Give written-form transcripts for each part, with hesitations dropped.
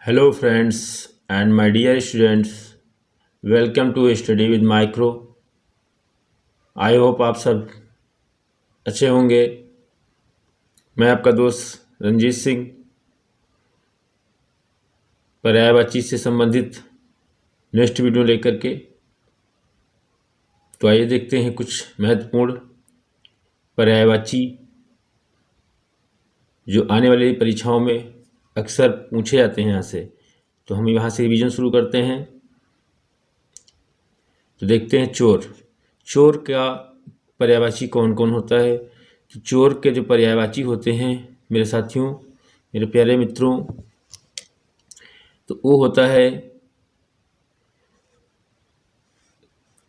Hello, friends, and my dear students. Welcome to Study with Micro. I hope आप सब अच्छे होंगे। मैं आपका दोस्त रंजीत सिंह पर्यायवाची से संबंधित नेक्स्ट वीडियो लेकर के। तो आइए देखते हैं कुछ महत्वपूर्ण पर्यायवाची जो आने वाली परीक्षाओं में अक्सर पूछे जाते हैं यहाँ से। तो हम यहाँ से रिवीजन शुरू करते हैं। तो देखते हैं चोर। चोर का पर्यायवाची कौन कौन होता है। तो चोर के जो पर्यायवाची होते हैं मेरे साथियों, मेरे प्यारे मित्रों, तो वो होता है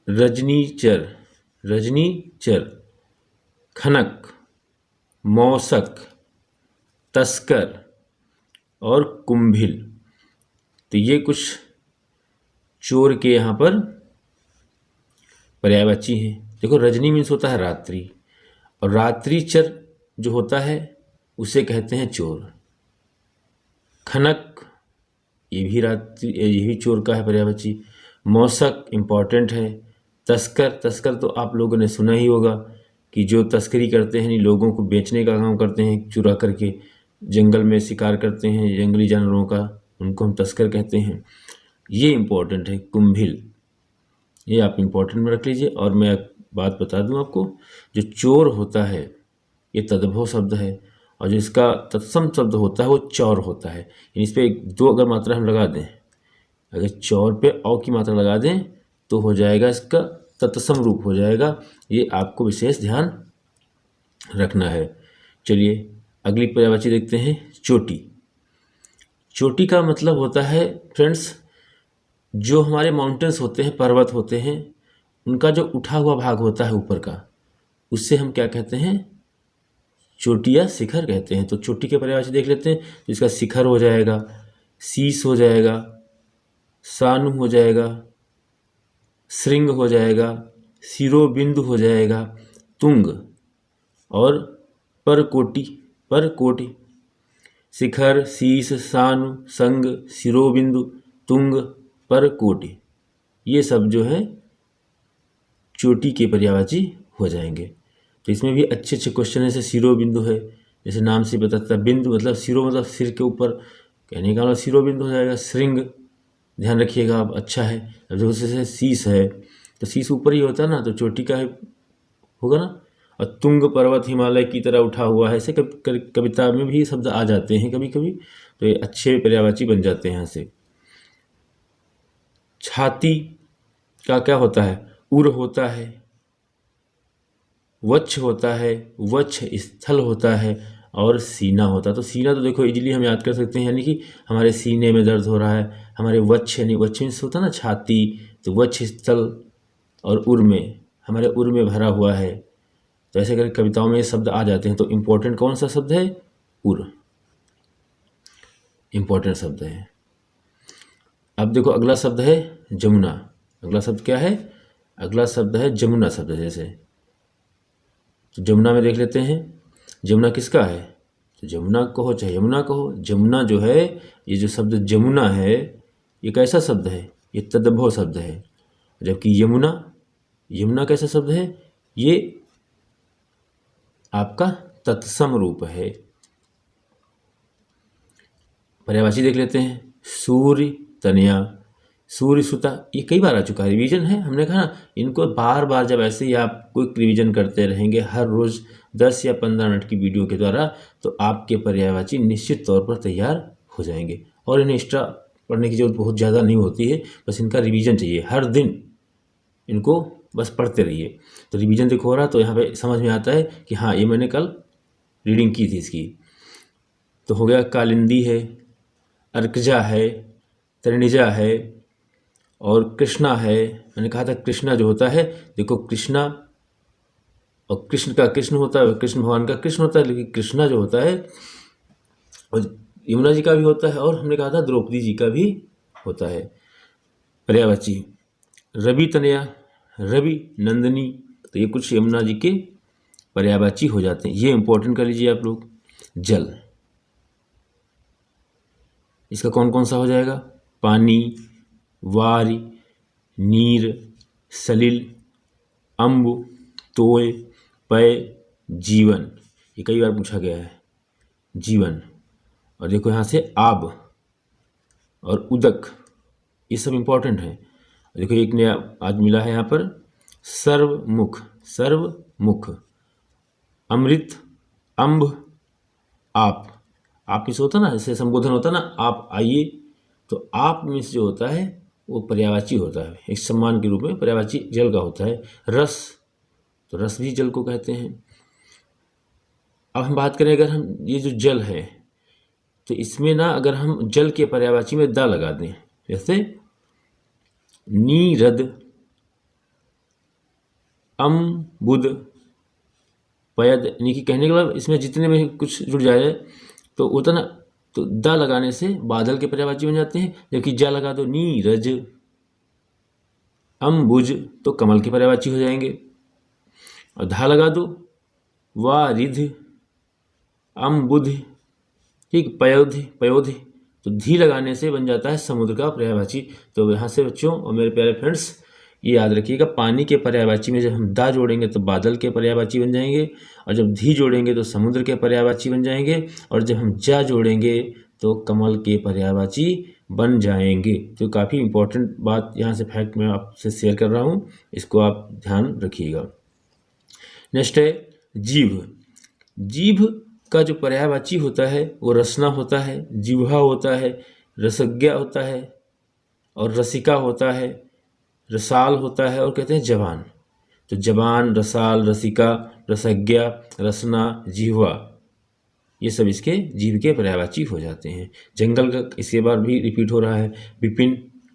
रजनीचर, रजनीचर, खनक, मौसक, तस्कर और कुंभिल। तो ये कुछ चोर के यहाँ पर पर्यायवाची हैं। देखो, रजनी मीन्स होता है रात्रि, और रात्रिचर जो होता है उसे कहते हैं चोर। खनक ये भी चोर का है पर्यायवाची। मौसक इम्पॉर्टेंट है। तस्कर, तस्कर तो आप लोगों ने सुना ही होगा कि जो तस्करी करते हैं, लोगों को बेचने का काम करते हैं, चुरा करके जंगल में शिकार करते हैं जंगली जानवरों का, उनको हम तस्कर कहते हैं। ये इम्पोर्टेंट है। कुंभिल, ये आप इम्पोर्टेंट में रख लीजिए। और मैं बात बता दूं आपको, जो चोर होता है ये तद्भव शब्द है, और जो इसका तत्सम शब्द होता है वो चौर होता है। यानी इस पर दो अगर मात्रा हम लगा दें, अगर चौर पे औ की मात्रा लगा दें तो हो जाएगा इसका तत्सम रूप हो जाएगा। ये आपको विशेष ध्यान रखना है। चलिए अगली पर्यायवाची देखते हैं, चोटी। चोटी का मतलब होता है फ्रेंड्स, जो हमारे माउंटेन्स होते हैं, पर्वत होते हैं, उनका जो उठा हुआ भाग होता है ऊपर का, उससे हम क्या कहते हैं, चोटी या शिखर कहते हैं। तो चोटी के पर्यायवाची देख लेते हैं। तो इसका शिखर हो जाएगा, शीश हो जाएगा, सानु हो जाएगा, श्रृंग हो जाएगा, शिरोबिंदु हो जाएगा, तुंग और परकोटि। परकोटि, शिखर, शीश, सानु, संग, शिरोबिंदु, तुंग, परकोटि, ये सब जो है चोटी के पर्यायवाची हो जाएंगे। तो इसमें भी अच्छे अच्छे क्वेश्चन है। जैसे शिरोबिंदु है, जैसे नाम से बताता है, बिंदु मतलब शिरो मतलब सिर के ऊपर, कहने का मतलब शिरोबिंदु हो जाएगा। श्रृंग ध्यान रखिएगा आप, अच्छा है। अब जैसे शीश है तो शीश ऊपर ही होता है ना, तो चोटी का है होगा ना। और तुंग पर्वत हिमालय की तरह उठा हुआ है, ऐसे कविता में भी शब्द आ जाते हैं कभी कभी। तो ये अच्छे पर्यायवाची बन जाते हैं यहाँ से। छाती का क्या होता है, उर होता है, वक्ष होता है, वक्ष स्थल होता है, और सीना होता है। तो सीना तो देखो इजीली हम याद कर सकते हैं, यानी कि हमारे सीने में दर्द हो रहा है। हमारे वक्ष यानी वक्ष में होता है ना छाती, तो वक्ष स्थल और उर में, हमारे उर में भरा हुआ है। तो ऐसे करके कविताओं में ये शब्द आ जाते हैं। तो इम्पोर्टेंट कौन सा शब्द है, उर, इम्पोर्टेंट शब्द है। अब देखो अगला शब्द है जमुना। अगला शब्द क्या है, अगला शब्द है जमुना शब्द। जैसे तो जमुना में देख लेते हैं, जमुना किसका है। तो जमुना कहो चाहे यमुना कहो, जमुना जो है, ये जो शब्द जमुना है ये कैसा शब्द है, ये तद्भव शब्द है। जबकि यमुना, यमुना कैसा शब्द है, ये आपका तत्सम रूप है। पर्यायवाची देख लेते हैं, सूर्य, तनया, सूर्य, सुता, ये कई बार आ चुका है, रिवीजन है। हमने कहा ना, इनको बार बार जब ऐसे ही आप कोई रिवीजन करते रहेंगे हर रोज़ 10 या 15 मिनट की वीडियो के द्वारा, तो आपके पर्यायवाची निश्चित तौर पर तैयार हो जाएंगे। और इन्हें एक्स्ट्रा पढ़ने की जरूरत बहुत ज़्यादा नहीं होती है, बस इनका रिवीजन चाहिए। हर दिन इनको बस पढ़ते रहिए। तो रिवीजन देखो हो रहा, तो यहाँ पे समझ में आता है कि हाँ ये मैंने कल रीडिंग की थी इसकी। तो हो गया, कालिंदी है, अर्कजा है, तरणिजा है, और कृष्णा है। मैंने कहा था कृष्णा जो होता है, देखो कृष्णा, और कृष्ण का कृष्ण होता है, कृष्ण भगवान का कृष्ण होता है, लेकिन कृष्णा जो होता है और यमुना जी का भी होता है, और हमने कहा था द्रौपदी जी का भी होता है पर्यायवाची। रवि तनया, रवि, नंदिनी, तो ये कुछ यमुना जी के पर्यायवाची हो जाते हैं। ये इंपॉर्टेंट कर लीजिए आप लोग। जल, इसका कौन कौन सा हो जाएगा? पानी, वारि, नीर, सलिल, अम्ब, तोय, पय, जीवन। ये कई बार पूछा गया है, जीवन। और देखो यहाँ से आब और उदक, ये सब इम्पोर्टेंट है। देखो एक नया आज मिला है यहाँ पर, सर्वमुख, सर्वमुख, अमृत, अम्ब, आप में से होता ना, जैसे संबोधन होता ना, आप आइए, तो आप में से जो होता है वो पर्यायवाची होता है, एक सम्मान के रूप में पर्यायवाची जल का होता है। रस, तो रस भी जल को कहते हैं। अब हम बात करें, अगर हम ये जो जल है, तो इसमें ना अगर हम जल के पर्यायवाची में दा लगा दें, जैसे नीरद, अम्बुद, पयद, यानी कि कहने के बाद इसमें जितने में कुछ जुड़ जाए तो होता ना, तो दा लगाने से बादल के पर्यायवाची बन जाते हैं, जबकि जा लगा दो नीरज, अम्बुज तो कमल के पर्यायवाची हो जाएंगे, और धा लगा दो वारिध, अम्बुध, ठीक, पयोध, पयोध, तो धी लगाने से बन जाता है समुद्र का पर्यायवाची। तो यहाँ से बच्चों और मेरे प्यारे फ्रेंड्स, ये याद रखिएगा, पानी के पर्यायवाची में जब हम दा जोड़ेंगे तो बादल के पर्यायवाची बन जाएंगे, और जब धी जोड़ेंगे तो समुद्र के पर्यायवाची बन जाएंगे, और जब हम जा जोड़ेंगे तो कमल के पर्यायवाची बन जाएंगे। तो काफ़ी इंपॉर्टेंट बात यहाँ से फैक्ट मैं आपसे शेयर कर रहा हूँ, इसको आप ध्यान रखिएगा। नेक्स्ट है जीभ। जीभ का जो पर्यायवाची होता है वो रसना होता है, जिह्वा होता है, रसज्ञा होता है, और रसिका होता है, रसाल होता है, और कहते हैं जवान। तो जवान, रसाल, रसिका, रसज्ञा, रसना, जिह्वा, ये सब इसके जीव के पर्यायवाची हो जाते हैं। जंगल का इसके बार भी रिपीट हो रहा है, विपिन,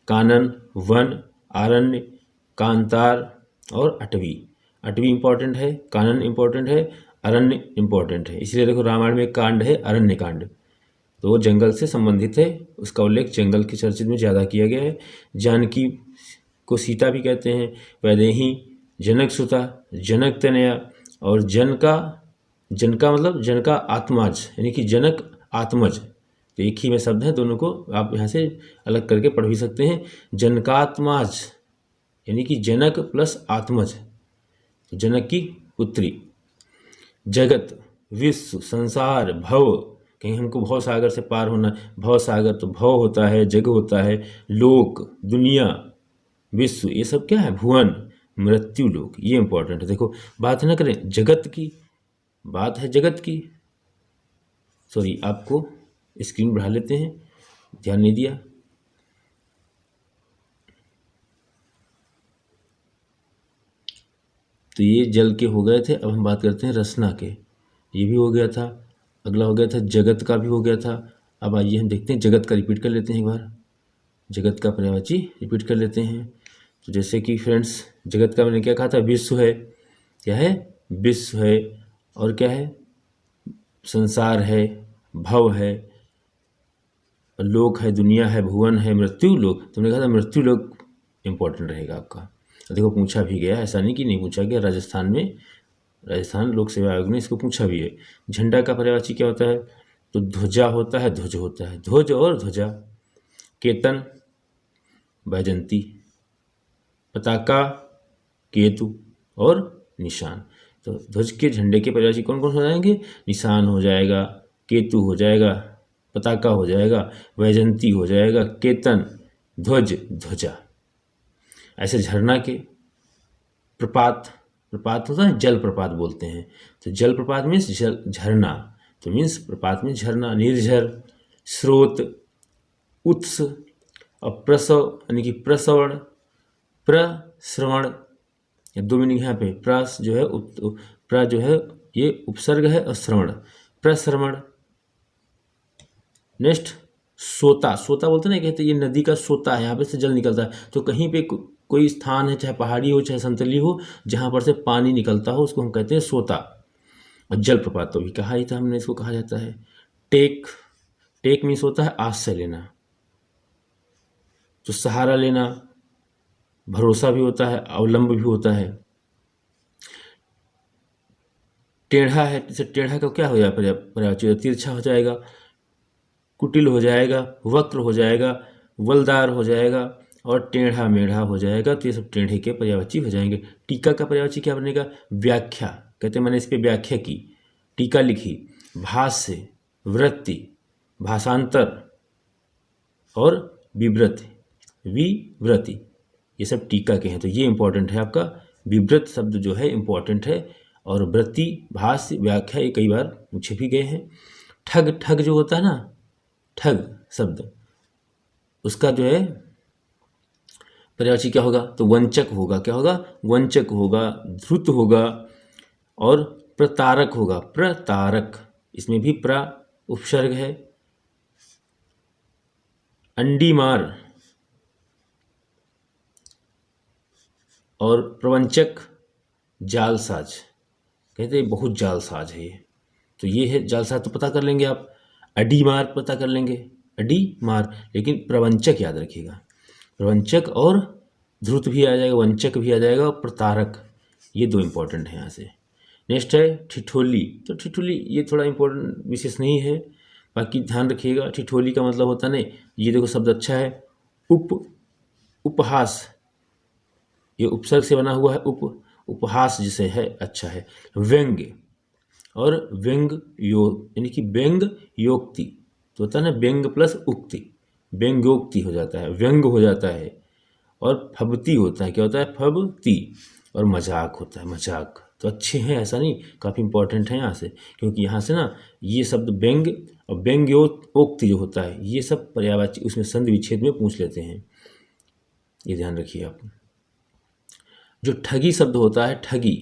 कानन, वन, आरण्य, कांतार और अटवी। अटवी इंपॉर्टेंट है, कानन इंपॉर्टेंट है, अरण्य इंपॉर्टेंट है। इसलिए देखो रामायण में एक कांड है अरण्य कांड, तो वो जंगल से संबंधित है, उसका उल्लेख जंगल के चर्चित में ज़्यादा किया गया है। जानकी को सीता भी कहते हैं, वैदेही, जनक सुता, जनक तनया, और जनका मतलब जनका आत्माज, यानी कि जनक आत्मज, तो एक ही में शब्द है, दोनों को आप यहाँ से अलग करके पढ़ भी सकते हैं। जनकात्माज यानी कि जनक प्लस आत्मज, तो जनक की पुत्री। जगत, विश्व, संसार, भव, कहीं हमको भव सागर से पार होना, भव सागर तो भव होता है, जग होता है, लोक, दुनिया, विश्व, ये सब क्या है? भुवन, मृत्यु लोक, ये इंपॉर्टेंट है। देखो बात ना करें जगत की, बात है जगत की, सॉरी आपको स्क्रीन बढ़ा लेते हैं, ध्यान नहीं दिया। तो ये जल के हो गए थे, अब हम बात करते हैं रसना के, ये भी हो गया था। अगला हो गया था जगत का, भी हो गया था। अब आइए हम देखते हैं जगत का, रिपीट कर लेते हैं एक बार, जगत का पर्यायवाची रिपीट कर लेते हैं। तो जैसे कि फ्रेंड्स, जगत का मैंने क्या कहा था? विश्व है, क्या है? विश्व है, और क्या है? संसार है, भव है, लोक है, दुनिया है, भुवन है, मृत्यु लोक। तुमने कहा था मृत्यु लोक इंपॉर्टेंट रहेगा आपका। देखो पूछा भी गया, ऐसा नहीं कि नहीं पूछा गया, राजस्थान में, राजस्थान लोक सेवा आयोग ने इसको पूछा भी है। झंडा का पर्यायवाची क्या होता है? तो ध्वजा होता है, ध्वज होता है, ध्वज और ध्वजा। केतन, बैजंती, पताका, केतु और निशान। तो ध्वज के झंडे के पर्यायवाची कौन कौन हो जाएंगे? निशान हो जाएगा, केतु हो जाएगा, पताका हो जाएगा, वैजंती हो जाएगा, केतन, ध्वज, ध्वजा। ऐसे झरना के, प्रपात, प्रपात होता है जल प्रपात बोलते हैं, तो जल प्रपात मीन्स जल, झरना, तो मीन्स प्रपात में झरना। निर्झर, स्रोत, उत्स, और प्रसव यानी कि प्रसवण, प्रश्रवण, ये दो मीनिंग यहाँ पे, प्रस जो है प्र जो है ये उपसर्ग है, और श्रवण, प्रश्रवण। नेक्स्ट सोता, सोता बोलते हैं ना, कहते हैं ये नदी का सोता है, यहाँ पे से जल निकलता है। तो कहीं पे कोई स्थान है, चाहे पहाड़ी हो चाहे संतली हो, जहाँ पर से पानी निकलता हो, उसको हम कहते हैं सोता। और जलप्रपात तो भी कहा ही था हमने, इसको कहा जाता है टेक। टेक मीन्स होता है आश्रय लेना, तो सहारा लेना, भरोसा भी होता है, अवलंब भी होता है। टेढ़ा है, जैसे टेढ़ा का क्या हो जाएगा पर्यायवाची? तिरछा हो जाएगा। कुटिल हो जाएगा, वक्र हो जाएगा, वलदार हो जाएगा और टेढ़ा मेढ़ा हो जाएगा। तो ये सब टेढ़े के पर्यायवाची हो जाएंगे। टीका का पर्यायवाची क्या बनेगा? व्याख्या। कहते हैं मैंने इस पर व्याख्या की, टीका लिखी, भाष्य, वृत्ति, भाषांतर और विवृत्ति, विवृत्ति, ये सब टीका के हैं। तो ये इंपॉर्टेंट है आपका। विवृत शब्द जो है इंपॉर्टेंट है, और वृत्ति, भाष्य, व्याख्या ये कई बार पूछे भी गए हैं। ठग, ठग जो होता है ना, ठग शब्द, उसका जो है पर्यायवाची क्या होगा? तो वंचक होगा। क्या होगा? वंचक होगा, धृत होगा और प्रतारक होगा। प्रतारक, इसमें भी प्र उपसर्ग है। अंडीमार और प्रवंचक, जालसाज। कहते हैं बहुत जालसाज है ये। तो ये है जालसाज, तो पता कर लेंगे आप। अडीमार पता कर लेंगे, अडीमार, लेकिन प्रवंचक याद रखिएगा। प्रवंचक और ध्रुत भी आ जाएगा, वंचक भी आ जाएगा और प्रतारक, ये दो इंपॉर्टेंट है यहाँ से। नेक्स्ट है ठिठोली। तो ठिठोली ये थोड़ा इंपॉर्टेंट विशेष नहीं है, बाकी ध्यान रखिएगा। ठिठोली का मतलब होता नहीं, ये देखो शब्द अच्छा है, उपहास, ये उपसर्ग से बना हुआ है, उपहास जिसे है अच्छा है। व्यंग्य और व्यंग योग, यानी कि व्यंग योक्ति, तो होता है ना व्यंग प्लस उक्ति, व्यंग्योक्ति हो जाता है, व्यंग हो जाता है। और फबती होता है, क्या होता है? फबती। और मजाक होता है, मजाक। तो अच्छे हैं, ऐसा नहीं, काफ़ी इंपॉर्टेंट है यहाँ से, क्योंकि यहाँ से ना ये शब्द व्यंग और व्यंग्योक्ति जो होता है, ये सब पर्यायवाची उसमें संधि विच्छेद में पूछ लेते हैं, ये ध्यान रखिए आप। जो ठगी शब्द होता है, ठगी,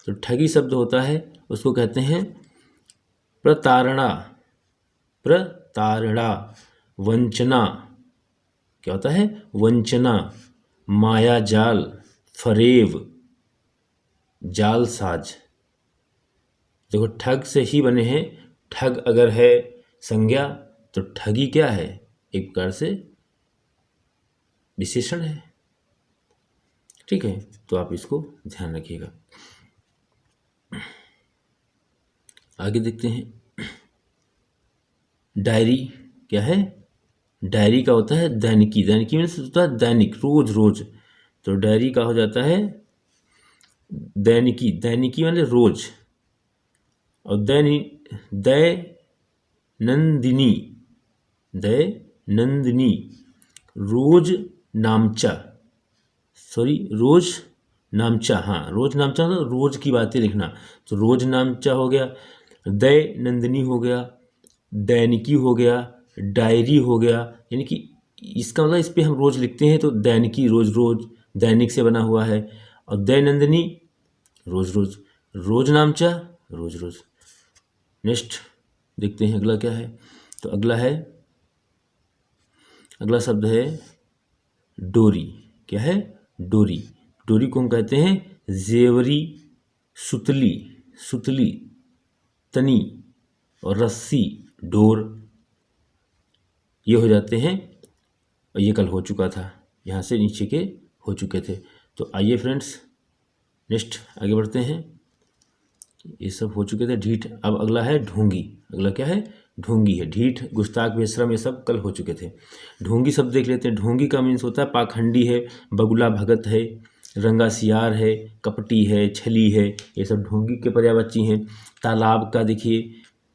तो ठगी शब्द होता है उसको कहते हैं प्रतारणा। प्रतारणा, वंचना, क्या होता है? वंचना, माया जाल, फरेब, जालसाज। देखो ठग से ही बने हैं। ठग अगर है संज्ञा तो ठगी क्या है? एक प्रकार से विशेषण है। ठीक है, तो आप इसको ध्यान रखिएगा। आगे देखते हैं। डायरी क्या है? डायरी का होता है दैनिकी। दैनिकी में होता है दैनिक, रोज रोज। तो डायरी का हो जाता है दैनिकी। दैनिकी मतलब रोज। और दैनंदिनी, दैनंदिनी, रोज नामचा, सॉरी रोज नामचा, हाँ रोज नामचा मतलब रोज की बातें लिखना। तो रोज नामचा हो गया, दैनंदिनी हो गया, दैनिकी हो गया, डायरी हो गया। यानी कि इसका मतलब इस पर हम रोज लिखते हैं, तो दैनिकी रोज रोज, दैनिक से बना हुआ है। और दैनंदिनी रोज रोज, रोज नामचा रोज रोज। नेक्स्ट देखते हैं अगला क्या है। तो अगला शब्द है डोरी। क्या है? डोरी। डोरी को हम कहते हैं जेवरी, सुतली, सुतली, तनी और रस्सी, डोर, ये हो जाते हैं। और ये कल हो चुका था, यहाँ से नीचे के हो चुके थे। तो आइए फ्रेंड्स नेक्स्ट आगे बढ़ते हैं। ये सब हो चुके थे। ढीठ। अब अगला है ढोंगी। अगला क्या है? ढोंगी है। ढीठ, गुस्ताख, बेशरम, ये सब कल हो चुके थे। ढोंगी शब्द देख लेते हैं। ढोंगी का मीन्स होता है पाखंडी है, बगुला भगत है, रंगा सियार है, कपटी है, छली है, ये सब ढोंगी के पर्यायवाची हैं। तालाब का देखिए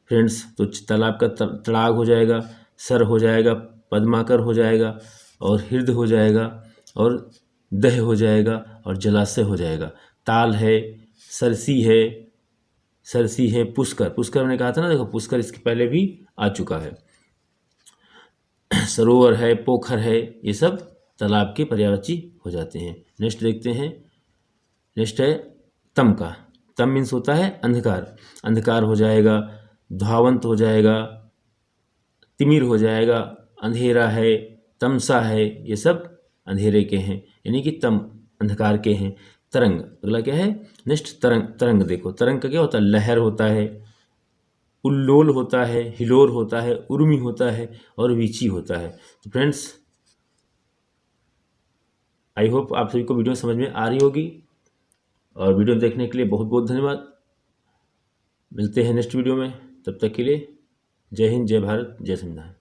फ्रेंड्स, तो तालाब का तड़ाग हो जाएगा, सर हो जाएगा, पद्माकर हो जाएगा और हृदय हो जाएगा और दह हो जाएगा और जलाशय हो जाएगा। ताल है, सरसी है, सरसी है, पुष्कर, पुष्कर मैंने कहा था ना, देखो पुष्कर इसके पहले भी आ चुका है। सरोवर है, पोखर है, ये सब तालाब के पर्यायवाची हो जाते हैं। नेक्स्ट देखते हैं। नेक्स्ट है तम का। तम मीन्स होता है अंधकार। अंधकार हो जाएगा, धावंत हो जाएगा, तिमिर हो जाएगा, अंधेरा है, तमसा है, ये सब अंधेरे के हैं, यानी कि तम अंधकार के हैं। तरंग, अगला क्या है? नेक्स्ट तरंग। तरंग देखो, तरंग का क्या होता है? लहर होता है, उल्लोल होता है, हिलोर होता है, उर्मी होता है और वीची होता है। तो फ्रेंड्स आई होप आप सभी को वीडियो समझ में आ रही होगी, और वीडियो देखने के लिए बहुत बहुत धन्यवाद। मिलते हैं नेक्स्ट वीडियो में, तब तक के लिए जय हिंद, जय भारत, जय संविधान।